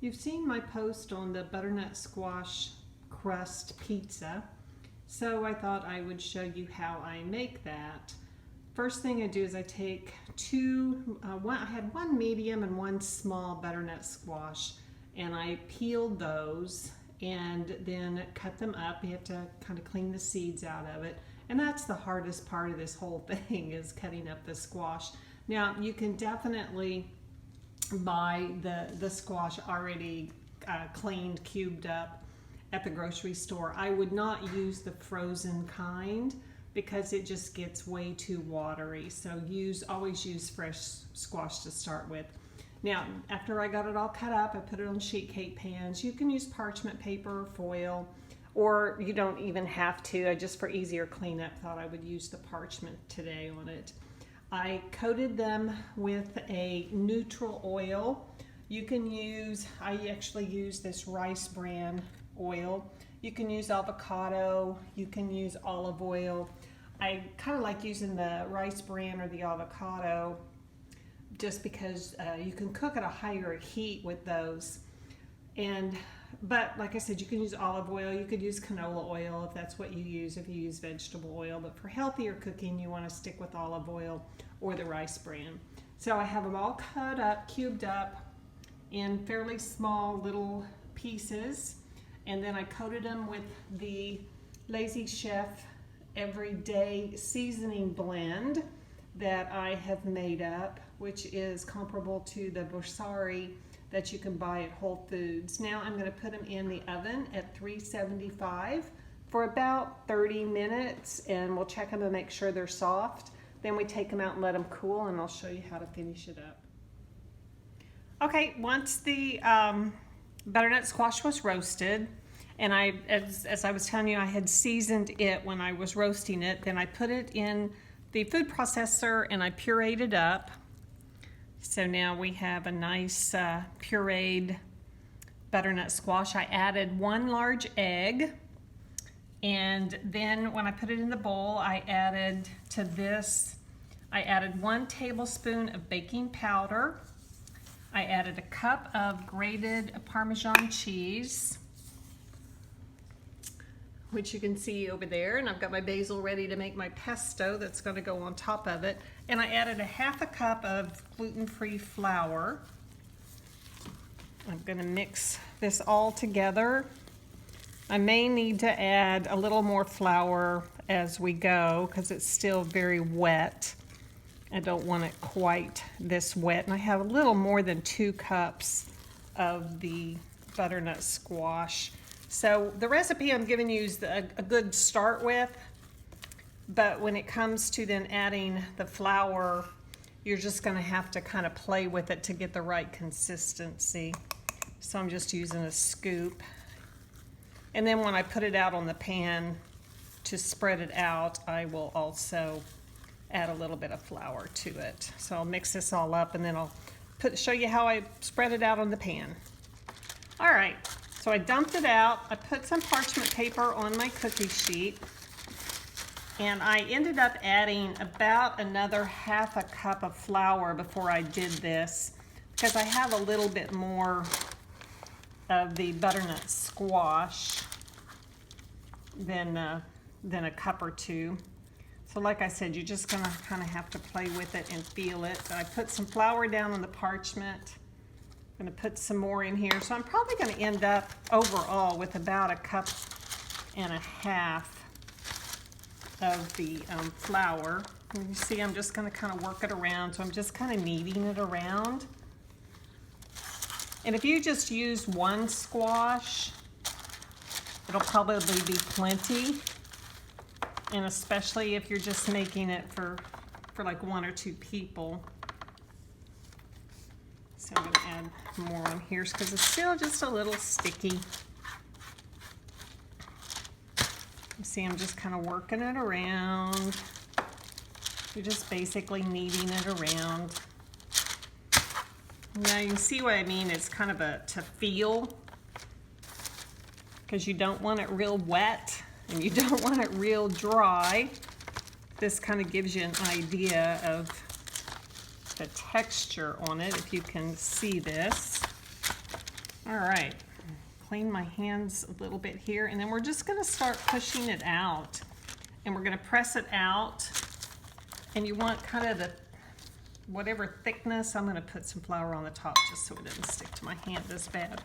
You've seen my post on the butternut squash crust pizza, so I thought I would show you how I make that. First thing I do is I take I had one medium and one small butternut squash, and I peeled those and then cut them up. You have to kind of clean the seeds out of it, and that's the hardest part of this whole thing, is cutting up the squash. Now you can definitely buy the squash already cleaned, cubed up at the grocery store. I would not use the frozen kind because it just gets way too watery. So always use fresh squash to start with. Now, after I got it all cut up, I put it on sheet cake pans. You can use parchment paper or foil, or you don't even have to. I just, for easier cleanup, thought I would use the parchment today on it. I coated them with a neutral oil. You can use, I actually use this rice bran oil. You can use avocado, you can use olive oil. I kind of like using the rice bran or the avocado just because you can cook at a higher heat with those. But like I said, you can use olive oil, you could use canola oil if that's what you use, if you use vegetable oil. But for healthier cooking, you want to stick with olive oil or the rice bran. So I have them all cut up, cubed up in fairly small little pieces. And then I coated them with the Lazy Chef Everyday Seasoning Blend that I have made up, which is comparable to the Borsari that you can buy at Whole Foods. Now I'm going to put them in the oven at 375 for about 30 minutes, and we'll check them and make sure they're soft. Then we take them out and let them cool, and I'll show you how to finish it up. Okay, once the butternut squash was roasted, and as I was telling you, I had seasoned it when I was roasting it. Then I put it in the food processor and I pureed it up. So now we have a nice pureed butternut squash. I added 1 large egg, and then when I put it in the bowl, I added 1 tablespoon of baking powder. I added a cup of grated Parmesan cheese, which you can see over there, and I've got my basil ready to make my pesto that's going to go on top of it. And I added 1/2 cup of gluten-free flour. I'm going to mix this all together. I may need to add a little more flour as we go because it's still very wet. I don't want it quite this wet. And I have a little more than 2 cups of the butternut squash. So the recipe I'm giving you is a good start with, but when it comes to then adding the flour, you're just going to have to kind of play with it to get the right consistency. So I'm just using a scoop. And then when I put it out on the pan to spread it out, I will also add a little bit of flour to it. So I'll mix this all up, and then I'll show you how I spread it out on the pan. All right. So I dumped it out, I put some parchment paper on my cookie sheet, and I ended up adding about another 1/2 cup of flour before I did this, because I have a little bit more of the butternut squash than a cup or 2. So like I said, you're just gonna kind of have to play with it and feel it. But I put some flour down on the parchment. I'm going to put some more in here. So I'm probably going to end up overall with about 1.5 cups of the flour. And you see, I'm just going to kind of work it around. So I'm just kind of kneading it around. And if you just use 1 squash, it'll probably be plenty. And especially if you're just making it for like 1 or 2 people. So I'm going to add more on here because it's still just a little sticky. You see, I'm just kind of working it around. You're just basically kneading it around. Now you can see what I mean. It's kind of to feel, because you don't want it real wet and you don't want it real dry. This kind of gives you an idea of the texture on it, if you can see this. All right, clean my hands a little bit here, and then we're just gonna start pushing it out. And we're gonna press it out, and you want kind of the whatever thickness. I'm gonna put some flour on the top just so it doesn't stick to my hand as bad.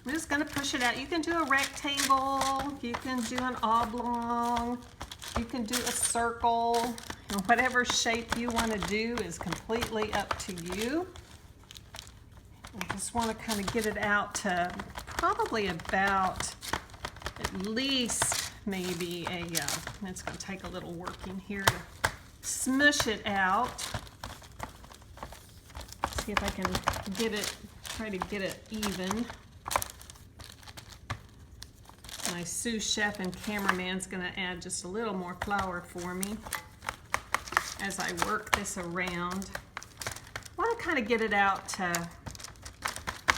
I'm just gonna push it out. You can do a rectangle, you can do an oblong, you can do a circle. Whatever shape you wanna do is completely up to you. I just wanna kind of get it out to probably about at least maybe it's gonna take a little working here to smush it out. See if I can get it, try to get it even. My sous chef and cameraman's gonna add just a little more flour for me as I work this around. I wanna kind of get it out to,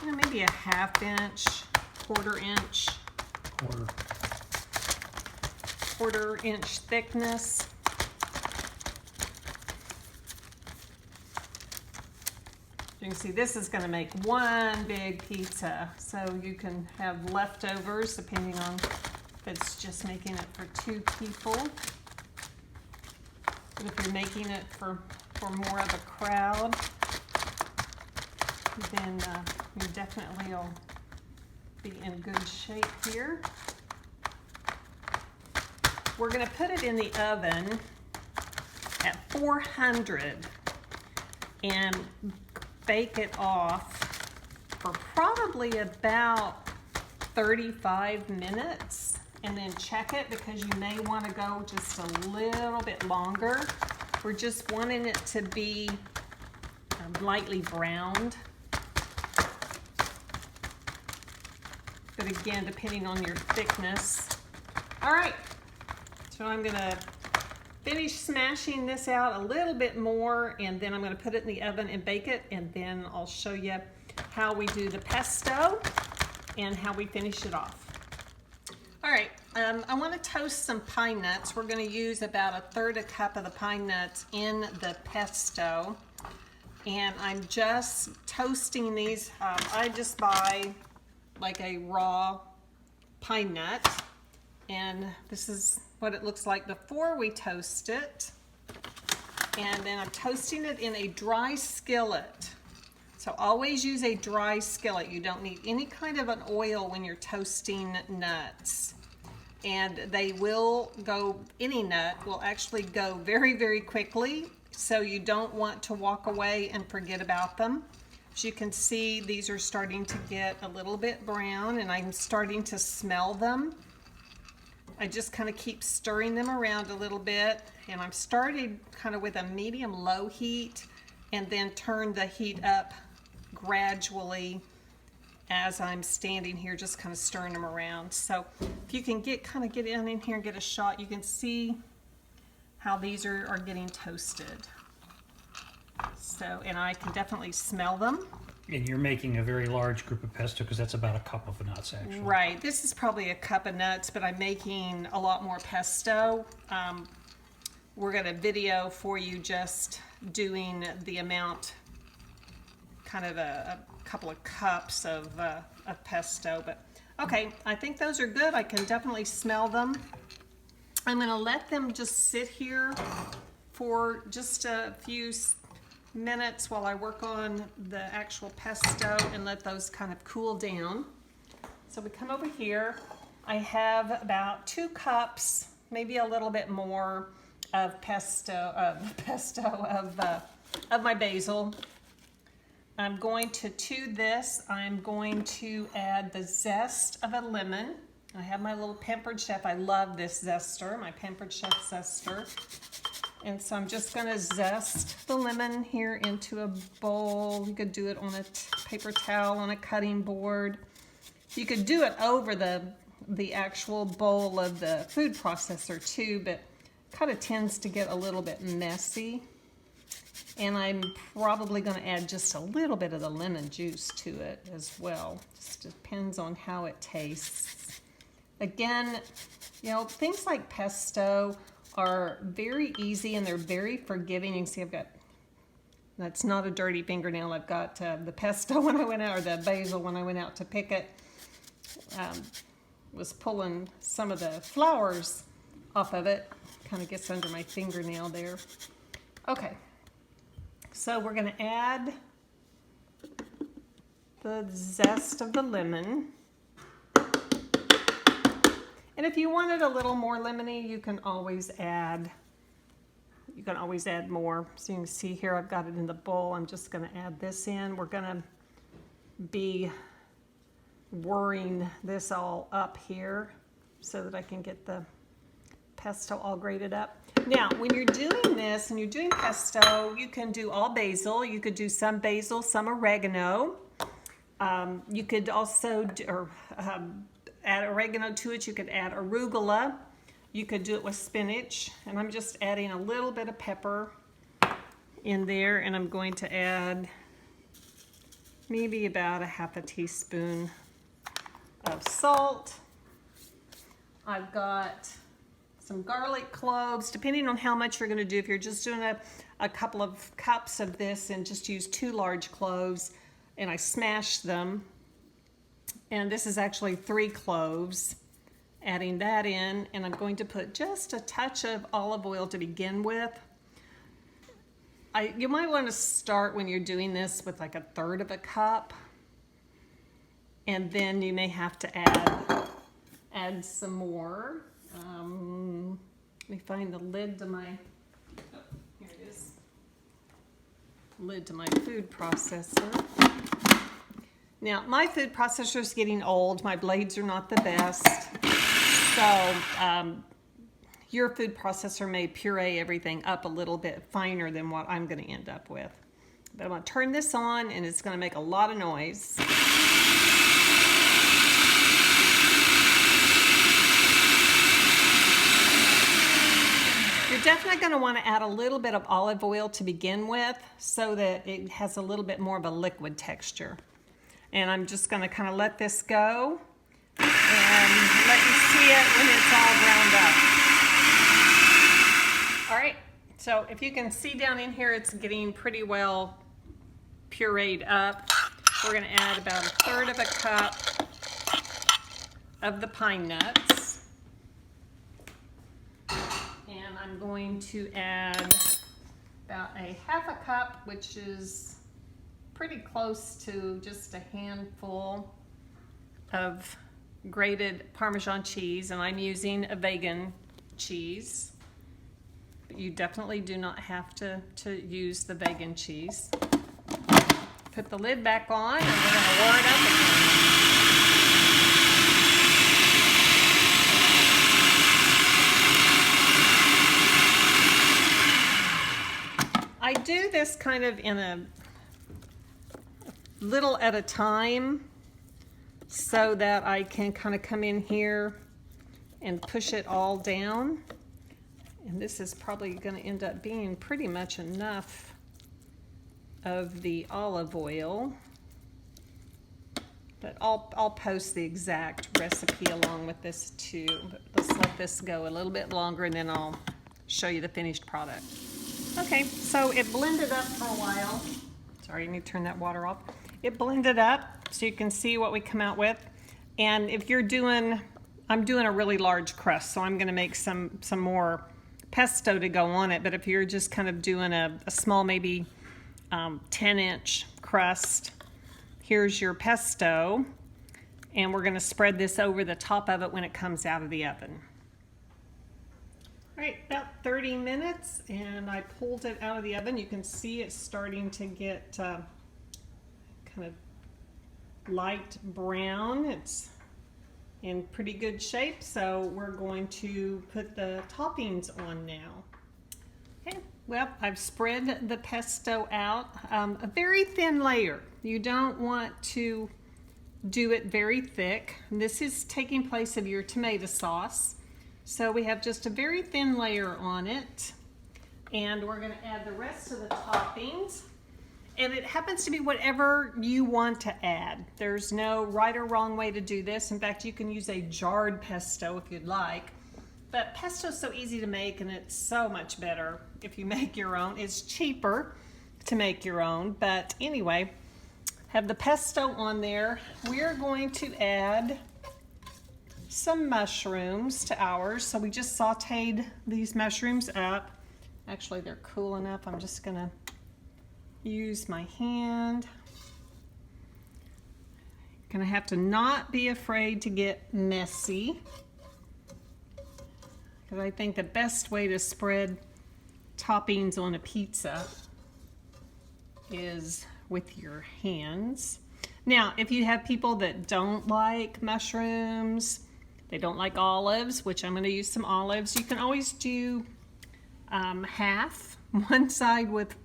you know, maybe a 1/2 inch, 1/4 inch. Quarter inch thickness. You can see this is going to make one big pizza, so you can have leftovers depending on if it's just making it for 2 people. But if you're making it for more of a crowd, then you definitely will be in good shape here. We're going to put it in the oven at 400 and bake it off for probably about 35 minutes, and then check it because you may want to go just a little bit longer. We're just wanting it to be lightly browned. But again, depending on your thickness. All right, so I'm gonna finish smashing this out a little bit more, and then I'm going to put it in the oven and bake it, and then I'll show you how we do the pesto and how we finish it off. All right, I want to toast some pine nuts. We're going to use about 1/3 cup of the pine nuts in the pesto, and I'm just toasting these. I just buy like a raw pine nut, and this is what it looks like before we toast it. And then I'm toasting it in a dry skillet. So always use a dry skillet. You don't need any kind of an oil when you're toasting nuts. And they will go, any nut will actually go very, very quickly. So you don't want to walk away and forget about them. As you can see, these are starting to get a little bit brown, and I'm starting to smell them. I just kind of keep stirring them around a little bit, and I'm starting kind of with a medium-low heat, and then turn the heat up gradually as I'm standing here, just kind of stirring them around. So if you can get in here and get a shot, you can see how these are getting toasted. So, and I can definitely smell them. And you're making a very large group of pesto because that's about 1 cup of nuts, actually. Right. This is probably 1 cup of nuts, but I'm making a lot more pesto. We're going to video for you just doing the amount, kind of a couple of cups of pesto. But okay, I think those are good. I can definitely smell them. I'm going to let them just sit here for just a few minutes while I work on the actual pesto and let those kind of cool down. So we come over here. I have about 2 cups, maybe a little bit more of of my basil. I'm going to this. I'm going to add the zest of a lemon. I have my little Pampered Chef. I love this zester, my Pampered Chef zester. And so I'm just going to zest the lemon here into a bowl. You could do it on a paper towel, on a cutting board. You could do it over the actual bowl of the food processor too, but kind of tends to get a little bit messy. And I'm probably going to add just a little bit of the lemon juice to it as well. Just depends on how it tastes. Again, you know, things like pesto are very easy and they're very forgiving. You can see I've got That's not a dirty fingernail. I've got the pesto when I went out, or the basil when I went out to pick it. Was pulling some of the flowers off of it. Kind of gets under my fingernail there. Okay, so we're going to add the zest of the lemon. And if you want it a little more lemony, you can always add more. So you can see here I've got it in the bowl. I'm just going to add this in. We're going to be whirring this all up here so that I can get the pesto all grated up. Now, when you're doing this and you're doing pesto, you can do all basil. You could do some basil, some oregano. You could also add oregano to it. You could add arugula. You could do it with spinach. And I'm just adding a little bit of pepper in there, and I'm going to add maybe about a half a teaspoon of salt. I've got some garlic cloves, depending on how much you're going to do. If you're just doing a couple of cups of this, and just use 2 large cloves, and I smashed them. And this is actually 3 cloves. Adding that in, and I'm going to put just a touch of olive oil to begin with. You might want to start when you're doing this with like 1/3 of a cup, and then you may have to add some more. Let me find the lid to my, here it is, lid to my food processor. Now, my food processor is getting old. My blades are not the best. So your food processor may puree everything up a little bit finer than what I'm going to end up with. But I'm going to turn this on, and it's going to make a lot of noise. You're definitely going to want to add a little bit of olive oil to begin with, so that it has a little bit more of a liquid texture. And I'm just going to kind of let this go and let you see it when it's all ground up. All right, so if you can see down in here, it's getting pretty well pureed up. We're going to add about 1/3 of a cup of the pine nuts. And I'm going to add about a 1/2 cup, which is pretty close to just a handful of grated Parmesan cheese, and I'm using a vegan cheese. But you definitely do not have to use the vegan cheese. Put the lid back on, and we're going to whir it up again. I do this kind of in a little at a time, so that I can kind of come in here and push it all down. And this is probably going to end up being pretty much enough of the olive oil. But I'll post the exact recipe along with this too. But let's let this go a little bit longer, and then I'll show you the finished product. Okay, so it blended up for a while. Sorry, I need to turn that water off. It blended up so you can see what we come out with. And if you're doing, I'm doing a really large crust, so I'm going to make some more pesto to go on it. But if you're just kind of doing a small, maybe 10-inch crust, here's your pesto. And we're going to spread this over the top of it when it comes out of the oven. All right, about 30 minutes, and I pulled it out of the oven. You can see it's starting to get kind of light brown. It's in pretty good shape, so we're going to put the toppings on now. Okay, well, I've spread the pesto out, a very thin layer. You don't want to do it very thick. This is taking place of your tomato sauce. So we have just a very thin layer on it, and we're going to add the rest of the toppings. And it happens to be whatever you want to add. There's no right or wrong way to do this. In fact, you can use a jarred pesto if you'd like. But pesto is so easy to make, and it's so much better if you make your own. It's cheaper, to make your own. But anyway, have the pesto on there. We're going to add some mushrooms to ours. So we just sauteed these mushrooms up. Actually, they're cool enough. I'm just gonna use my hand. Gonna have to not be afraid to get messy, because I think the best way to spread toppings on a pizza is with your hands. Now, if you have people that don't like mushrooms, they don't like olives, which I'm going to use some olives, you can always do half, one side with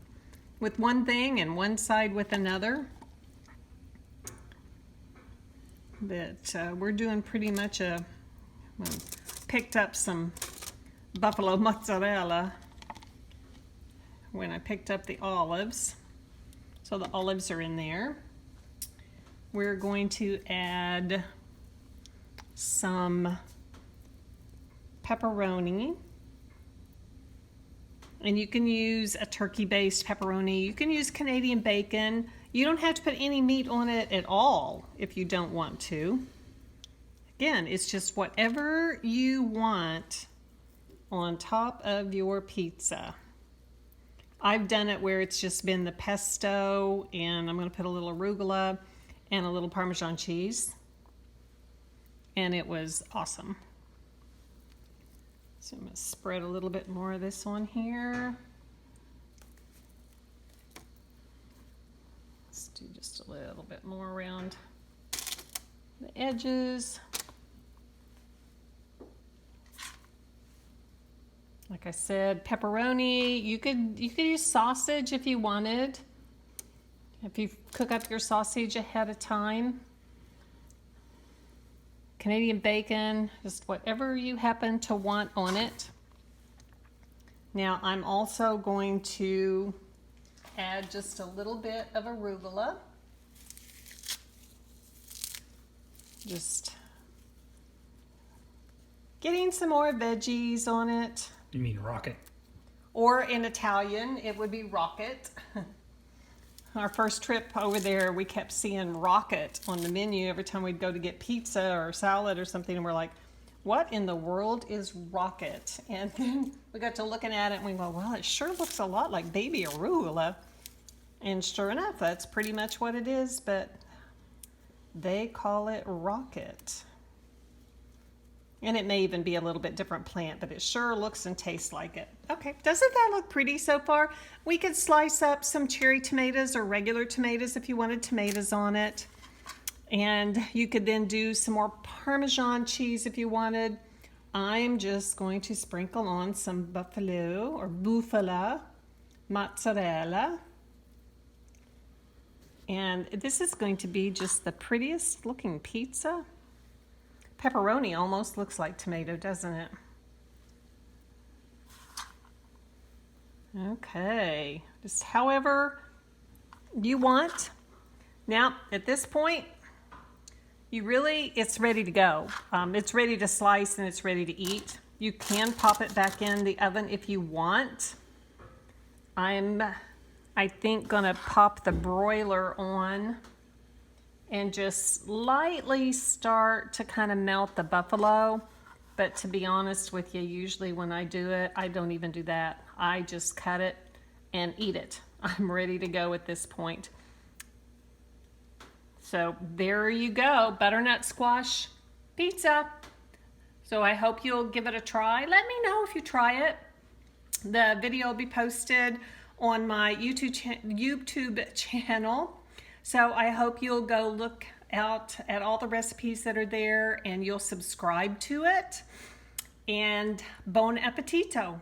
one thing and one side with another. But we're doing pretty much picked up some buffalo mozzarella when I picked up the olives. So the olives are in there. We're going to add some pepperoni. And you can use a turkey-based pepperoni. You can use Canadian bacon. You don't have to put any meat on it at all if you don't want to. Again, it's just whatever you want on top of your pizza. I've done it where it's just been the pesto, and I'm going to put a little arugula and a little Parmesan cheese. And it was awesome. So I'm going to spread a little bit more of this on here. Let's do just a little bit more around the edges. Like I said, pepperoni. You could use sausage if you wanted. If you cook up your sausage ahead of time. Canadian bacon, just whatever you happen to want on it. Now I'm also going to add just a little bit of arugula. Just getting some more veggies on it. You mean rocket? Or in Italian, it would be rocket. Our first trip over there, we kept seeing rocket on the menu every time we'd go to get pizza or salad or something, and we're like, what in the world is rocket? And then we got to looking at it and we go, well, it sure looks a lot like baby arugula. And sure enough, that's pretty much what it is, but they call it rocket. And it may even be a little bit different plant, but it sure looks and tastes like it. Okay, doesn't that look pretty so far? We could slice up some cherry tomatoes or regular tomatoes if you wanted tomatoes on it. And you could then do some more Parmesan cheese if you wanted. I'm just going to sprinkle on some buffalo or bufala mozzarella. And this is going to be just the prettiest looking pizza. Pepperoni almost looks like tomato, doesn't it? Okay, just however you want. Now, at this point, it's ready to go. It's ready to slice and it's ready to eat. You can pop it back in the oven if you want. I think, gonna pop the broiler on and just lightly start to kind of melt the buffalo. But to be honest with you, usually when I do it, I don't even do that. I just cut it and eat it. I'm ready to go at this point. So there you go, butternut squash pizza. So I hope you'll give it a try. Let me know if you try it. The video will be posted on my YouTube channel. So I hope you'll go look out at all the recipes that are there and you'll subscribe to it. And bon appetito.